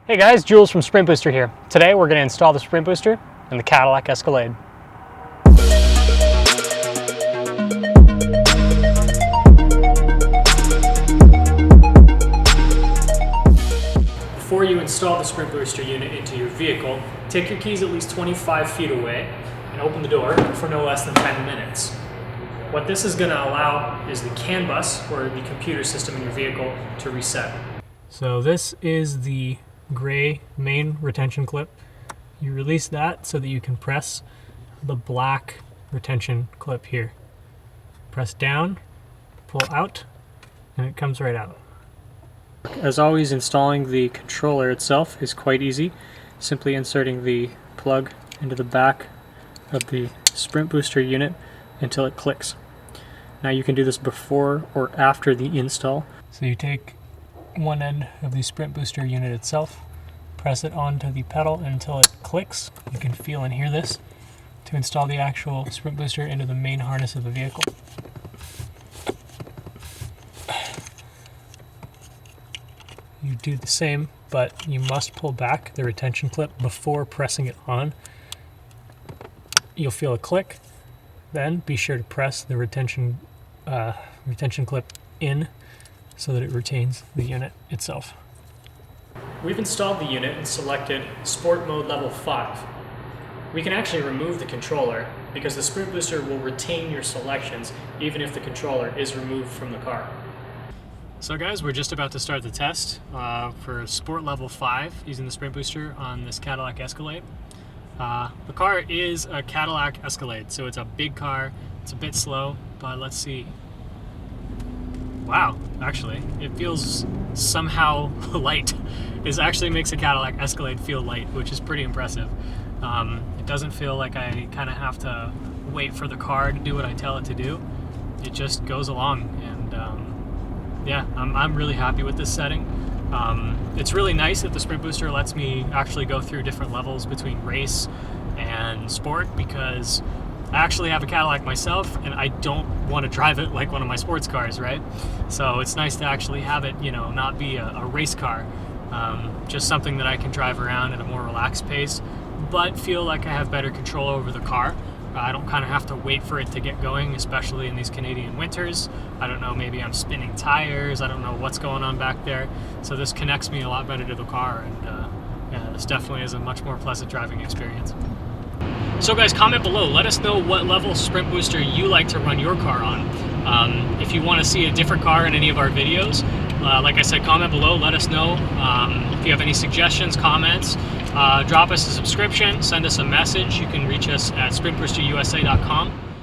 Hey guys, Jules from Sprint Booster here. Today we're going to install the Sprint Booster in the Cadillac Escalade. Before you install the Sprint Booster unit into your vehicle, take your keys at least 25 feet away and open the door for no less than 10 minutes. What this is going to allow is the CAN bus, or the computer system in your vehicle, to reset. So this is the gray main retention clip. You release that so that you can press the black retention clip here. Press down, pull out, and it comes right out. As always, installing the controller itself is quite easy. Simply inserting the plug into the back of the Sprint Booster unit until it clicks. Now you can do this before or after the install. So you take one end of the Sprint Booster unit itself, press it onto the pedal until it clicks. You can feel and hear this to install the actual Sprint Booster into the main harness of the vehicle. You do the same, but you must pull back the retention clip before pressing it on. You'll feel a click. Then be sure to press the retention clip in so that it retains the unit itself. We've installed the unit and selected Sport Mode Level 5. We can actually remove the controller because the Sprint Booster will retain your selections even if the controller is removed from the car. So guys, we're just about to start the test for Sport Level 5 using the Sprint Booster on this Cadillac Escalade. The car is a Cadillac Escalade, so it's a big car. It's a bit slow, but let's see. Wow, actually, it feels somehow light. This actually makes a Cadillac Escalade feel light, which is pretty impressive. It doesn't feel like I kind of have to wait for the car to do what I tell it to do. It just goes along, and yeah, I'm really happy with this setting. It's really nice that the Sprint Booster lets me actually go through different levels between race and sport, because I actually have a Cadillac myself and I don't want to drive it like one of my sports cars, right? So it's nice to actually have it, you know, not be a race car, just something that I can drive around at a more relaxed pace, but feel like I have better control over the car. I don't kind of have to wait for it to get going, especially in these Canadian winters. I don't know, maybe I'm spinning tires, I don't know what's going on back there. So this connects me a lot better to the car, and yeah, this definitely is a much more pleasant driving experience. So guys, comment below, let us know what level Sprint Booster you like to run your car on. If you want to see a different car in any of our videos, like I said, comment below, let us know. If you have any suggestions, comments, drop us a subscription, send us a message. You can reach us at sprintboosterusa.com.